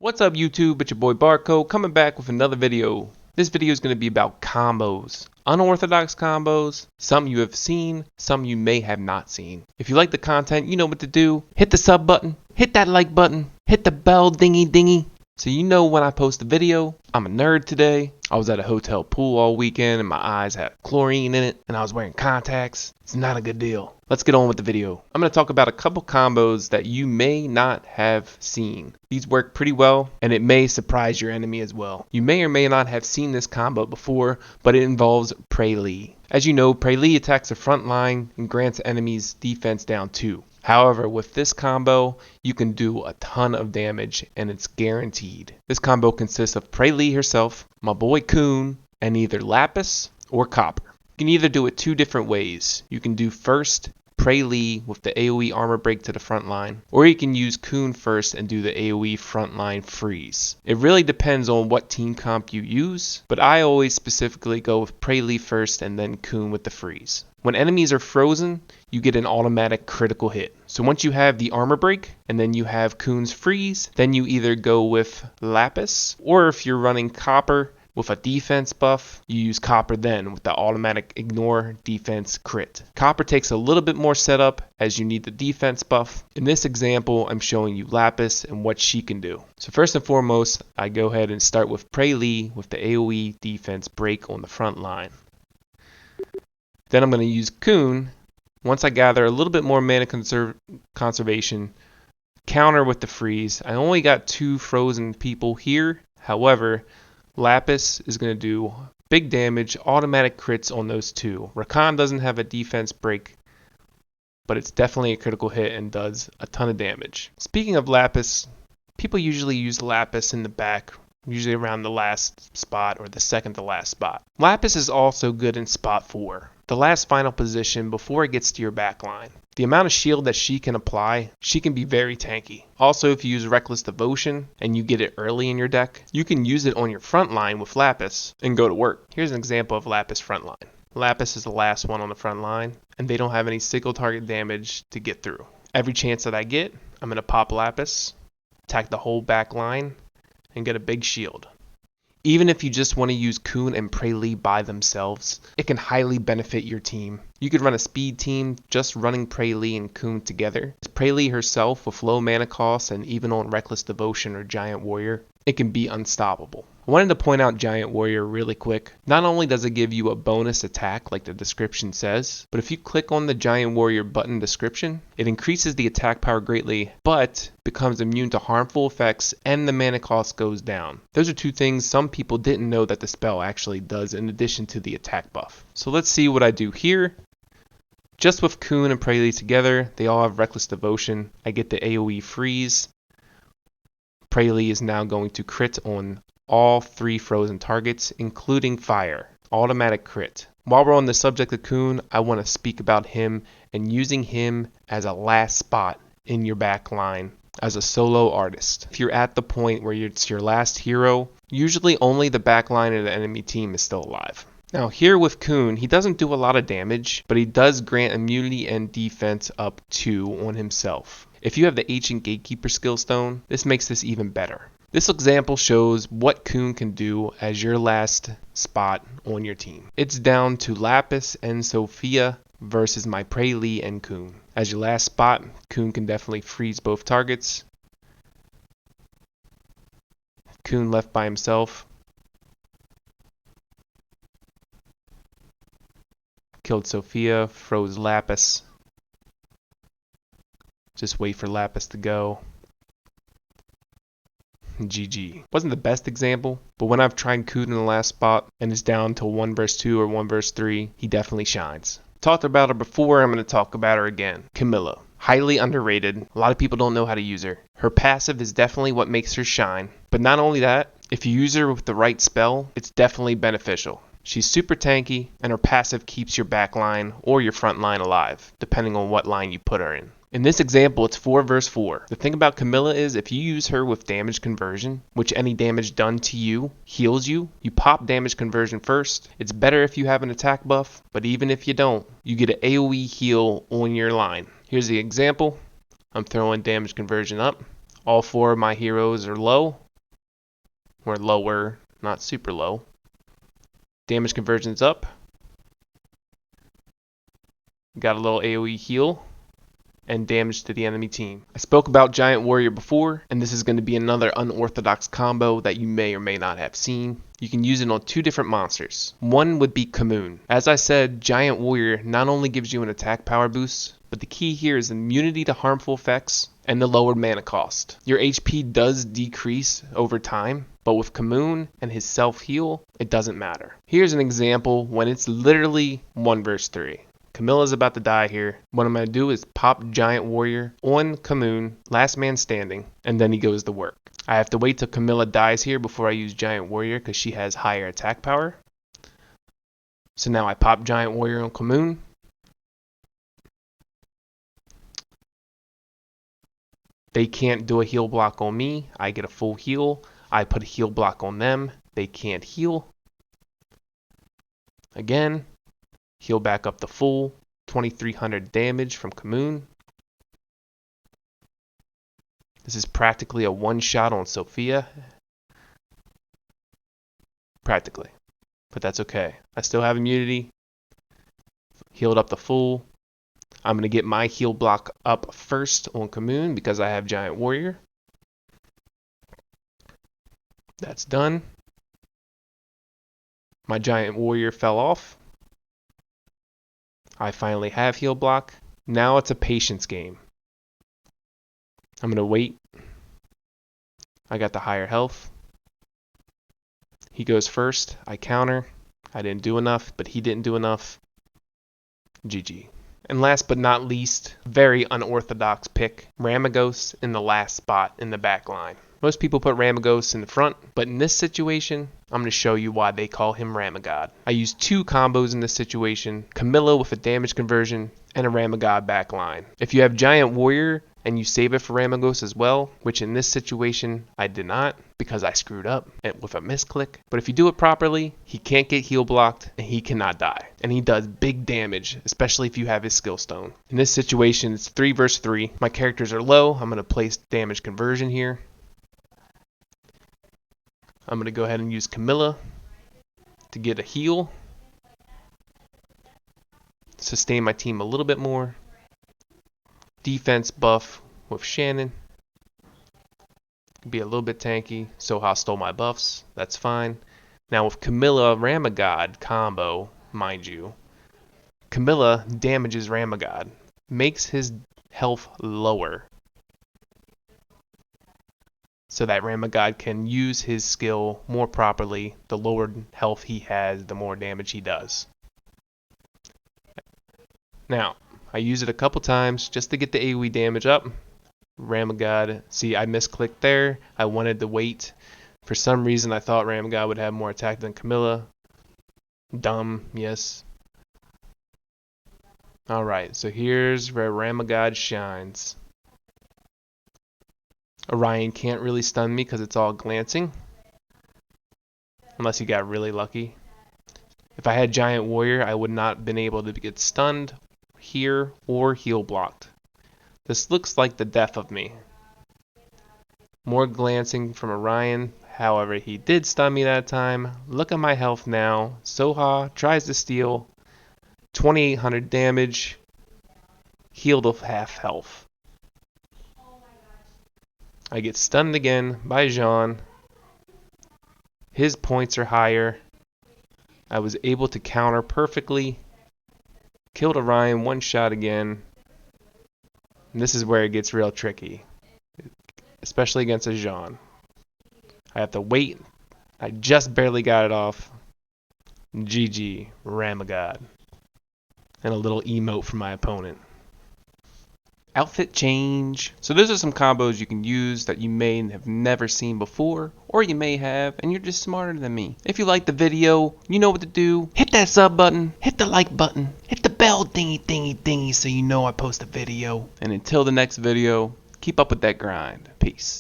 What's up YouTube, it's your boy Barcode coming back with another video. This video is going to be about combos. Unorthodox combos, some you have seen, some you may have not seen. If you like the content, you know what to do. Hit the sub button, hit that like button, hit the bell dingy so you know when I post a video. I'm a nerd today. I was at a hotel pool all weekend and my eyes had chlorine in it and I was wearing contacts. It's not a good deal. Let's get on with the video. I'm going to talk about a couple combos that you may not have seen. These work pretty well and it may surprise your enemy as well. You may or may not have seen this combo before, but it involves Prelee. As you know, Prelee attacks the front line and grants enemies defense down 2. However, with this combo, you can do a ton of damage and it's guaranteed. This combo consists of Prelee herself, my boy Coon, and either Lapis or Copper. You can either do it two different ways. You can do first Prelee with the AoE armor break to the front line, or you can use Coon first and do the AoE frontline freeze. It really depends on what team comp you use, but I always specifically go with Prelee first and then Coon with the freeze. When enemies are frozen, you get an automatic critical hit. So once you have the armor break and then you have Coon's freeze, then you either go with Lapis, or if you're running Copper with a defense buff, you use Copper then with the automatic ignore defense crit. Copper takes a little bit more setup as you need the defense buff. In this example, I'm showing you Lapis and what she can do. So first and foremost, I go ahead and start with Prelee with the AoE defense break on the front line. Then I'm going to use Coon. Once I gather a little bit more mana conservation, counter with the freeze. I only got 2 frozen people here. However, Lapis is going to do big damage, automatic crits on those 2. Rakan doesn't have a defense break, but it's definitely a critical hit and does a ton of damage. Speaking of Lapis, people usually use Lapis in the back, usually around the last spot or the second to last spot. Lapis is also good in spot 4, the last final position before it gets to your back line. The amount of shield that she can apply, she can be very tanky. Also, if you use Reckless Devotion and you get it early in your deck, you can use it on your front line with Lapis and go to work. Here's an example of Lapis front line. Lapis is the last one on the front line and they don't have any single target damage to get through. Every chance that I get, I'm going to pop Lapis, attack the whole back line, and get a big shield. Even if you just want to use Coon and Prelee by themselves, it can highly benefit your team. You could run a speed team just running Prelee and Coon together. Prelee herself with low mana cost and even on Reckless Devotion or Giant Warrior, it can be unstoppable. I wanted to point out Giant Warrior really quick. Not only does it give you a bonus attack like the description says, but if you click on the Giant Warrior button description, it increases the attack power greatly, but becomes immune to harmful effects and the mana cost goes down. Those are 2 things some people didn't know that the spell actually does in addition to the attack buff. So let's see what I do here. Just with Coon and Prelee together, they all have Reckless Devotion. I get the AoE freeze. Prelee is now going to crit on all 3 frozen targets, including fire. Automatic crit. While we're on the subject of Coon, I want to speak about him and using him as a last spot in your back line as a solo artist. If you're at the point where it's your last hero, usually only the back line of the enemy team is still alive. Now here with Coon, he doesn't do a lot of damage, but he does grant immunity and defense up 2 on himself. If you have the Ancient Gatekeeper skill stone, this makes this even better. This example shows what Coon can do as your last spot on your team. It's down to Lapis and Sophia versus my Prelee and Coon. As your last spot, Coon can definitely freeze both targets. Coon left by himself. Killed Sophia, froze Lapis. Just wait for Lapis to go. GG. Wasn't the best example, but when I've tried Coon in the last spot and it's down to 1 vs 2 or 1 vs 3, he definitely shines. Talked about her before, I'm going to talk about her again. Camilla. Highly underrated. A lot of people don't know how to use her. Her passive is definitely what makes her shine. But not only that, if you use her with the right spell, it's definitely beneficial. She's super tanky, and her passive keeps your back line or your front line alive, depending on what line you put her in. In this example, it's 4 vs 4. The thing about Camilla is if you use her with damage conversion, which any damage done to you heals you, you pop damage conversion first. It's better if you have an attack buff, but even if you don't, you get an AoE heal on your line. Here's the example. I'm throwing damage conversion up. All 4 of my heroes are low. We're lower, not super low. Damage conversion's up. Got a little AoE heal and damage to the enemy team. I spoke about Giant Warrior before, and this is going to be another unorthodox combo that you may or may not have seen. You can use it on two different monsters. One would be Commune. As I said, Giant Warrior not only gives you an attack power boost, but the key here is immunity to harmful effects and the lowered mana cost. Your HP does decrease over time, but with Commune and his self-heal, it doesn't matter. Here's an example when it's literally 1 versus 3. Camilla's about to die here. What I'm going to do is pop Giant Warrior on Commune, last man standing, and then he goes to work. I have to wait till Camilla dies here before I use Giant Warrior because she has higher attack power. So now I pop Giant Warrior on Commune. They can't do a heal block on me. I get a full heal. I put a heal block on them. They can't heal. Again. Heal back up to full, 2300 damage from Commune. This is practically a one-shot on Sophia. Practically. But that's okay. I still have immunity. Healed up to full. I'm going to get my heal block up first on Commune because I have Giant Warrior. That's done. My Giant Warrior fell off. I finally have heal block. Now it's a patience game. I'm going to wait. I got the higher health. He goes first. I counter. I didn't do enough, but he didn't do enough. GG. And last but not least, very unorthodox pick, Ramagos in the last spot in the back line. Most people put Ramagos in the front, but in this situation, I'm going to show you why they call him Ramagod. I use two combos in this situation, Camilla with a damage conversion and a Ramagod back line. If you have Giant Warrior and you save it for Ramagos as well, which in this situation I did not because I screwed up with a misclick. But if you do it properly, he can't get heal blocked and he cannot die. And he does big damage, especially if you have his skill stone. In this situation, it's 3 versus 3. My characters are low. I'm going to place damage conversion here. I'm going to go ahead and use Camilla to get a heal. Sustain my team a little bit more. Defense buff with Shannon. Be a little bit tanky. Soha stole my buffs. That's fine. Now with Camilla Ramagod combo, mind you, Camilla damages Ramagod. Makes his health lower. So that Ramagod can use his skill more properly. The lower health he has, the more damage he does. Now, I use it a couple times just to get the AoE damage up. Ramagod, see I misclicked there. I wanted to wait. For some reason I thought Ramagod would have more attack than Camilla. Dumb, yes. Alright, so here's where Ramagod shines. Orion can't really stun me because it's all glancing. Unless he got really lucky. If I had Giant Warrior, I would not have been able to get stunned here or heal blocked. This looks like the death of me. More glancing from Orion. However, he did stun me that time. Look at my health now. Soha tries to steal. 2800 damage. Healed of half health. I get stunned again by Jean. His points are higher. I was able to counter perfectly. Killed Orion, one shot again. And this is where it gets real tricky. Especially against a Jean. I have to wait. I just barely got it off. GG, Ramagod. And a little emote from my opponent. Outfit change. So those are some combos you can use that you may have never seen before, or you may have, and you're just smarter than me. If you like the video, you know what to do. Hit that sub button, hit the like button, hit the bell thingy so you know I post a video. And until the next video, keep up with that grind. Peace.